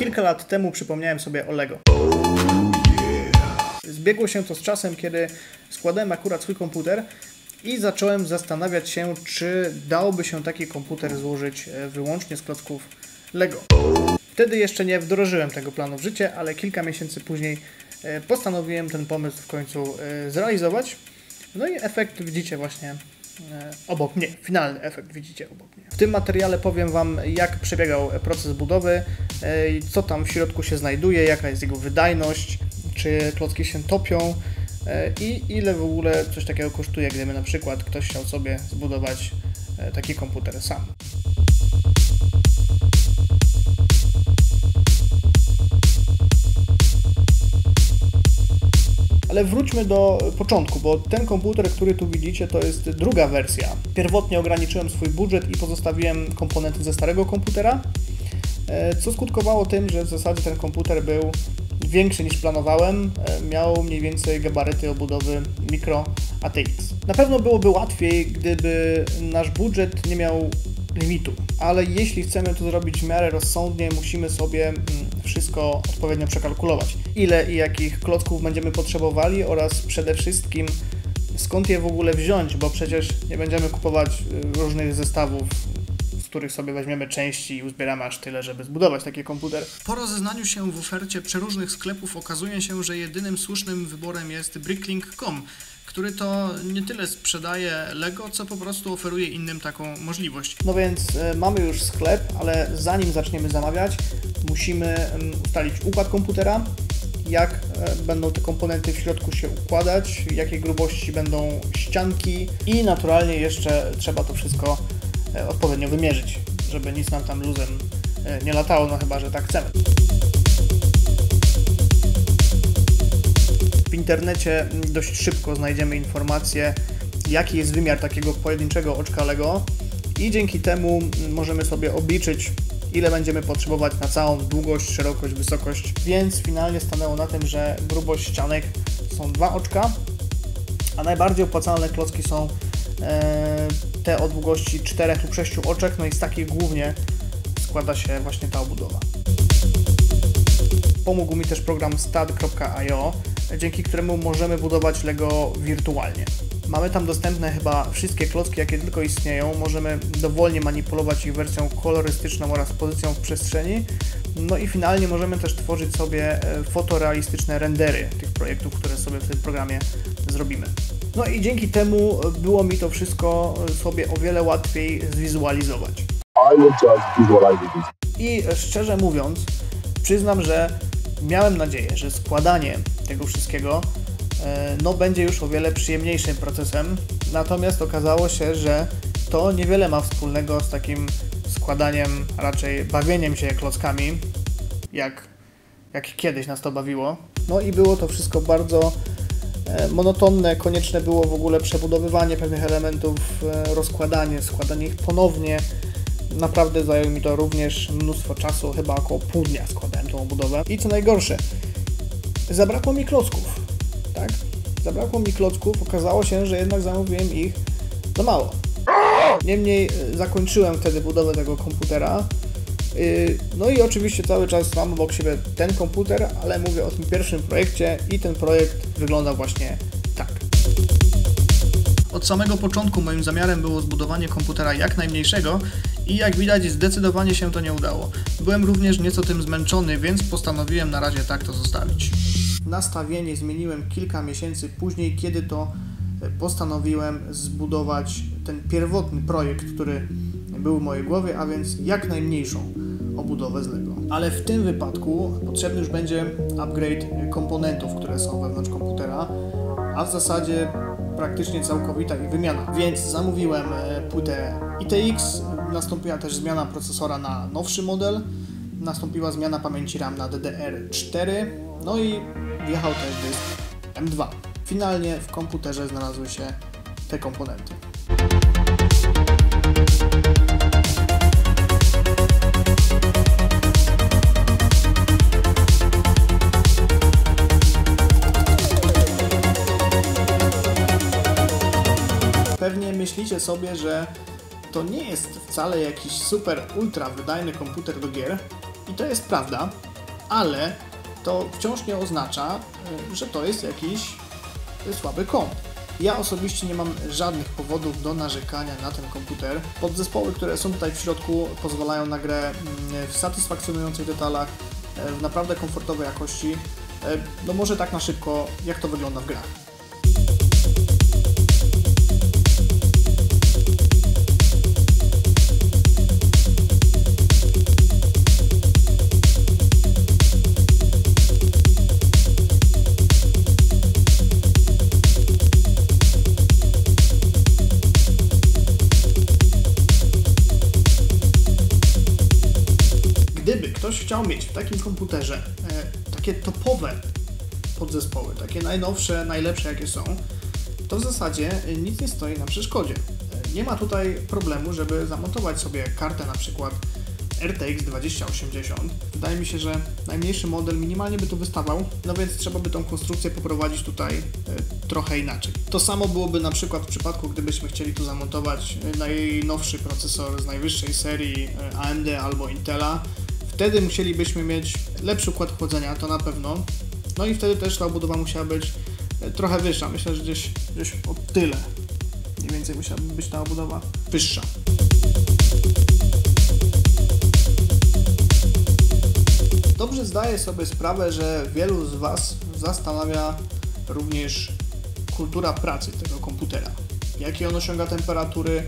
Kilka lat temu przypomniałem sobie o Lego. Zbiegło się to z czasem, kiedy składałem akurat swój komputer i zacząłem zastanawiać się, czy dałoby się taki komputer złożyć wyłącznie z klocków Lego. Wtedy jeszcze nie wdrożyłem tego planu w życie, ale kilka miesięcy później postanowiłem ten pomysł w końcu zrealizować. No i efekt widzicie właśnie obok mnie. Finalny efekt widzicie obok mnie. W tym materiale powiem Wam, jak przebiegał proces budowy, co tam w środku się znajduje, jaka jest jego wydajność, czy klocki się topią i ile w ogóle coś takiego kosztuje, gdyby na przykład ktoś chciał sobie zbudować taki komputer sam. Ale wróćmy do początku, bo ten komputer, który tu widzicie, to jest druga wersja. Pierwotnie ograniczyłem swój budżet i pozostawiłem komponenty ze starego komputera, co skutkowało tym, że w zasadzie ten komputer był większy niż planowałem, miał mniej więcej gabaryty obudowy Micro ATX. Na pewno byłoby łatwiej, gdyby nasz budżet nie miał limitu, ale jeśli chcemy to zrobić w miarę rozsądnie, musimy sobie wszystko odpowiednio przekalkulować. Ile i jakich klocków będziemy potrzebowali oraz przede wszystkim skąd je w ogóle wziąć, bo przecież nie będziemy kupować różnych zestawów, z których sobie weźmiemy części i uzbieramy aż tyle, żeby zbudować taki komputer. Po rozeznaniu się w ofercie przeróżnych sklepów okazuje się, że jedynym słusznym wyborem jest Bricklink.com, który to nie tyle sprzedaje Lego, co po prostu oferuje innym taką możliwość. No więc mamy już sklep, ale zanim zaczniemy zamawiać, musimy ustalić układ komputera, jak będą te komponenty w środku się układać, jakiej grubości będą ścianki i naturalnie jeszcze trzeba to wszystko odpowiednio wymierzyć, żeby nic nam tam luzem nie latało, no chyba że tak chcemy. W internecie dość szybko znajdziemy informacje, jaki jest wymiar takiego pojedynczego oczka Lego i dzięki temu możemy sobie obliczyć, ile będziemy potrzebować na całą długość, szerokość, wysokość, więc finalnie stanęło na tym, że grubość ścianek są 2 oczka, a najbardziej opłacalne klocki są te o długości 4 lub 6 oczek, no i z takich głównie składa się właśnie ta obudowa. Pomógł mi też program stad.io, dzięki któremu możemy budować Lego wirtualnie. Mamy tam dostępne chyba wszystkie klocki, jakie tylko istnieją. Możemy dowolnie manipulować ich wersją kolorystyczną oraz pozycją w przestrzeni. No i finalnie możemy też tworzyć sobie fotorealistyczne rendery tych projektów, które sobie w tym programie zrobimy. No i dzięki temu było mi to wszystko sobie o wiele łatwiej zwizualizować. I szczerze mówiąc, przyznam, że miałem nadzieję, że składanie tego wszystkiego będzie już o wiele przyjemniejszym procesem, natomiast okazało się, że to niewiele ma wspólnego z takim składaniem, raczej bawieniem się klockami, jak kiedyś nas to bawiło. No i było to wszystko bardzo monotonne, konieczne było w ogóle przebudowywanie pewnych elementów, rozkładanie, składanie ich ponownie. Naprawdę zajęło mi to również mnóstwo czasu, chyba około pół dnia składałem tą obudowę. I co najgorsze, zabrakło mi klocków, tak? Zabrakło mi klocków, okazało się, że jednak zamówiłem ich za mało. Niemniej zakończyłem wtedy budowę tego komputera. No i oczywiście cały czas mam obok siebie ten komputer, ale mówię o tym pierwszym projekcie i ten projekt wygląda właśnie tak. Od samego początku moim zamiarem było zbudowanie komputera jak najmniejszego i jak widać zdecydowanie się to nie udało. Byłem również nieco tym zmęczony, więc postanowiłem na razie tak to zostawić. Nastawienie zmieniłem kilka miesięcy później, kiedy to postanowiłem zbudować ten pierwotny projekt, który był w mojej głowie, a więc jak najmniejszą obudowę z Lego. Ale w tym wypadku potrzebny już będzie upgrade komponentów, które są wewnątrz komputera, a w zasadzie praktycznie całkowita ich wymiana. Więc zamówiłem płytę ITX, nastąpiła też zmiana procesora na nowszy model, nastąpiła zmiana pamięci RAM na DDR4, no i wjechał też dysk M2. Finalnie w komputerze znalazły się te komponenty. Pewnie myślicie sobie, że to nie jest wcale jakiś super ultra wydajny komputer do gier i to jest prawda, ale to wciąż nie oznacza, że to jest jakiś słaby komp. Ja osobiście nie mam żadnych powodów do narzekania na ten komputer. Podzespoły, które są tutaj w środku, pozwalają na grę w satysfakcjonujących detalach, w naprawdę komfortowej jakości. No może tak na szybko, jak to wygląda w grach. Gdyby ktoś chciał mieć w takim komputerze takie topowe podzespoły, takie najnowsze, najlepsze jakie są, to w zasadzie nic nie stoi na przeszkodzie. Nie ma tutaj problemu, żeby zamontować sobie kartę na przykład RTX 2080. Wydaje mi się, że najmniejszy model minimalnie by tu wystawał, no więc trzeba by tą konstrukcję poprowadzić tutaj trochę inaczej. To samo byłoby na przykład w przypadku, gdybyśmy chcieli tu zamontować najnowszy procesor z najwyższej serii AMD albo Intela. Wtedy musielibyśmy mieć lepszy układ chłodzenia, to na pewno. No i wtedy też ta obudowa musiała być trochę wyższa. Myślę, że gdzieś o tyle. Mniej więcej musiałaby być ta obudowa wyższa. Dobrze zdaję sobie sprawę, że wielu z Was zastanawia również kultura pracy tego komputera. Jakie on osiąga temperatury,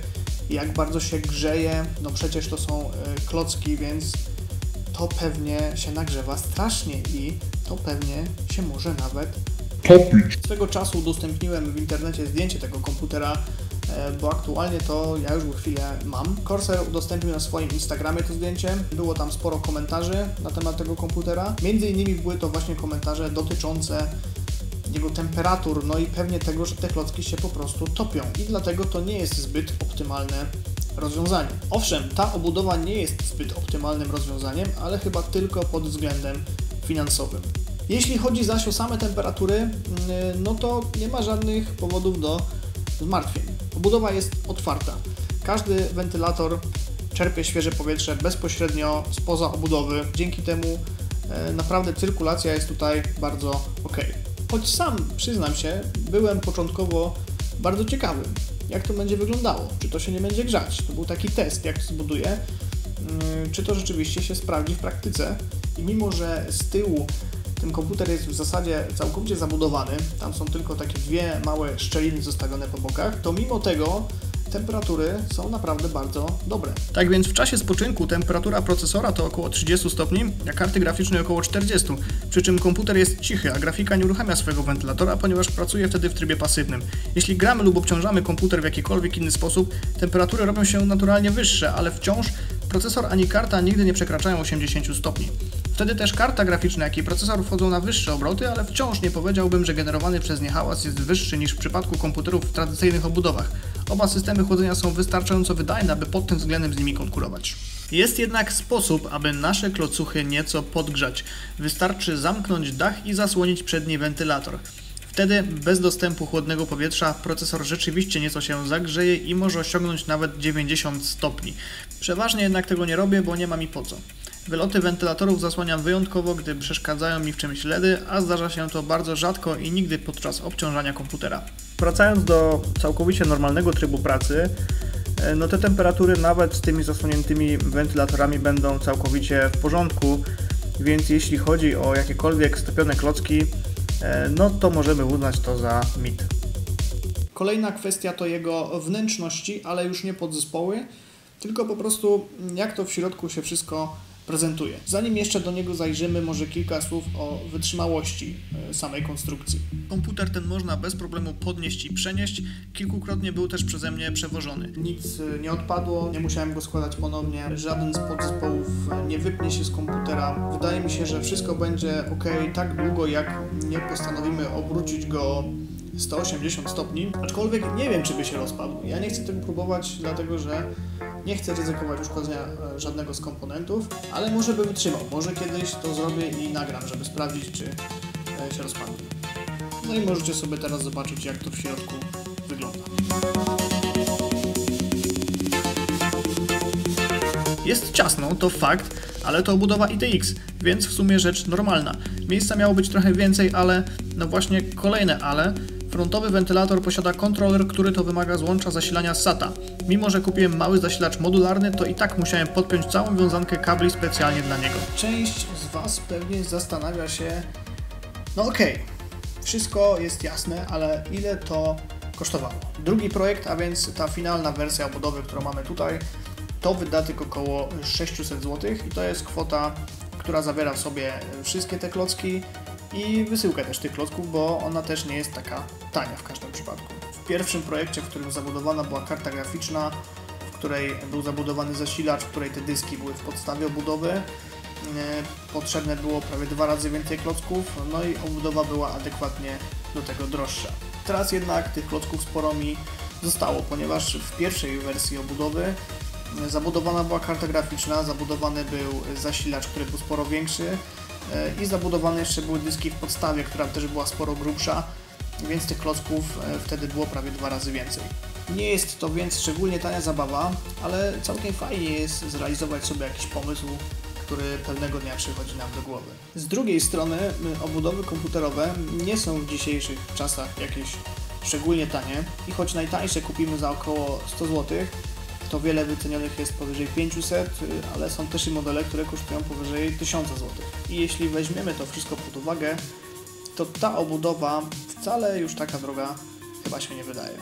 jak bardzo się grzeje. No przecież to są klocki, więc to pewnie się nagrzewa strasznie i to pewnie się może nawet topić. Swego czasu udostępniłem w internecie zdjęcie tego komputera, bo aktualnie to ja już chwilę mam. Corsair udostępnił na swoim Instagramie to zdjęcie. Było tam sporo komentarzy na temat tego komputera. Między innymi były to właśnie komentarze dotyczące jego temperatur, no i pewnie tego, że te klocki się po prostu topią i dlatego to nie jest zbyt optymalne rozwiązanie. Owszem, ta obudowa nie jest zbyt optymalnym rozwiązaniem, ale chyba tylko pod względem finansowym. Jeśli chodzi zaś o same temperatury, no to nie ma żadnych powodów do zmartwień. Obudowa jest otwarta. Każdy wentylator czerpie świeże powietrze bezpośrednio spoza obudowy. Dzięki temu naprawdę cyrkulacja jest tutaj bardzo ok. Choć sam, przyznam się, byłem początkowo bardzo ciekawy, jak to będzie wyglądało, czy to się nie będzie grzać. To był taki test, jak to zbuduję, czy to rzeczywiście się sprawdzi w praktyce. I mimo, że z tyłu ten komputer jest w zasadzie całkowicie zabudowany, tam są tylko takie dwie małe szczeliny zostawione po bokach, to mimo tego temperatury są naprawdę bardzo dobre. Tak więc w czasie spoczynku temperatura procesora to około 30 stopni, a karty graficznej około 40, przy czym komputer jest cichy, a grafika nie uruchamia swojego wentylatora, ponieważ pracuje wtedy w trybie pasywnym. Jeśli gramy lub obciążamy komputer w jakikolwiek inny sposób, temperatury robią się naturalnie wyższe, ale wciąż procesor ani karta nigdy nie przekraczają 80 stopni. Wtedy też karta graficzna, jak i procesor wchodzą na wyższe obroty, ale wciąż nie powiedziałbym, że generowany przez nie hałas jest wyższy niż w przypadku komputerów w tradycyjnych obudowach. Oba systemy chłodzenia są wystarczająco wydajne, aby pod tym względem z nimi konkurować. Jest jednak sposób, aby nasze klocuchy nieco podgrzać. Wystarczy zamknąć dach i zasłonić przedni wentylator. Wtedy bez dostępu chłodnego powietrza procesor rzeczywiście nieco się zagrzeje i może osiągnąć nawet 90 stopni. Przeważnie jednak tego nie robię, bo nie ma mi po co. Wyloty wentylatorów zasłaniam wyjątkowo, gdy przeszkadzają mi w czymś LEDy, a zdarza się to bardzo rzadko i nigdy podczas obciążania komputera. Wracając do całkowicie normalnego trybu pracy, no te temperatury nawet z tymi zasłoniętymi wentylatorami będą całkowicie w porządku, więc jeśli chodzi o jakiekolwiek stopione klocki, no to możemy uznać to za mit. Kolejna kwestia to jego wnętrzności, ale już nie podzespoły, tylko po prostu jak to w środku się wszystko prezentuje. Zanim jeszcze do niego zajrzymy, może kilka słów o wytrzymałości samej konstrukcji. Komputer ten można bez problemu podnieść i przenieść. Kilkukrotnie był też przeze mnie przewożony. Nic nie odpadło, nie musiałem go składać ponownie. Żaden z podzespołów nie wypnie się z komputera. Wydaje mi się, że wszystko będzie ok tak długo, jak nie postanowimy obrócić go 180 stopni, aczkolwiek nie wiem, czy by się rozpadł. Ja nie chcę tego próbować, dlatego że nie chcę ryzykować uszkodzenia żadnego z komponentów, ale może by wytrzymał. Może kiedyś to zrobię i nagram, żeby sprawdzić, czy się rozpadnie. No i możecie sobie teraz zobaczyć, jak to w środku wygląda. Jest ciasno, to fakt, ale to obudowa ITX, więc w sumie rzecz normalna. Miejsca miało być trochę więcej, ale no właśnie kolejne ale. Frontowy wentylator posiada kontroler, który to wymaga złącza zasilania SATA. Mimo że kupiłem mały zasilacz modularny, to i tak musiałem podpiąć całą wiązankę kabli specjalnie dla niego. Część z Was pewnie zastanawia się, no okej, wszystko jest jasne, ale ile to kosztowało? Drugi projekt, a więc ta finalna wersja obudowy, którą mamy tutaj, to wydatek około 600 zł i to jest kwota, która zawiera w sobie wszystkie te klocki i wysyłkę też tych klocków, bo ona też nie jest taka tania w każdym przypadku. W pierwszym projekcie, w którym zabudowana była karta graficzna, w której był zabudowany zasilacz, w której te dyski były w podstawie obudowy, potrzebne było prawie 2 razy więcej klocków, no i obudowa była adekwatnie do tego droższa. Teraz jednak tych klocków sporo mi zostało, ponieważ w pierwszej wersji obudowy zabudowana była karta graficzna, zabudowany był zasilacz, który był sporo większy i zabudowane jeszcze były dyski w podstawie, która też była sporo grubsza, więc tych klocków wtedy było prawie 2 razy więcej. Nie jest to więc szczególnie tania zabawa, ale całkiem fajnie jest zrealizować sobie jakiś pomysł, który pewnego dnia przychodzi nam do głowy. Z drugiej strony obudowy komputerowe nie są w dzisiejszych czasach jakieś szczególnie tanie i choć najtańsze kupimy za około 100 zł, to wiele wycenionych jest powyżej 500, ale są też i modele, które kosztują powyżej 1000 zł. I jeśli weźmiemy to wszystko pod uwagę, to ta obudowa wcale już taka droga chyba się nie wydaje.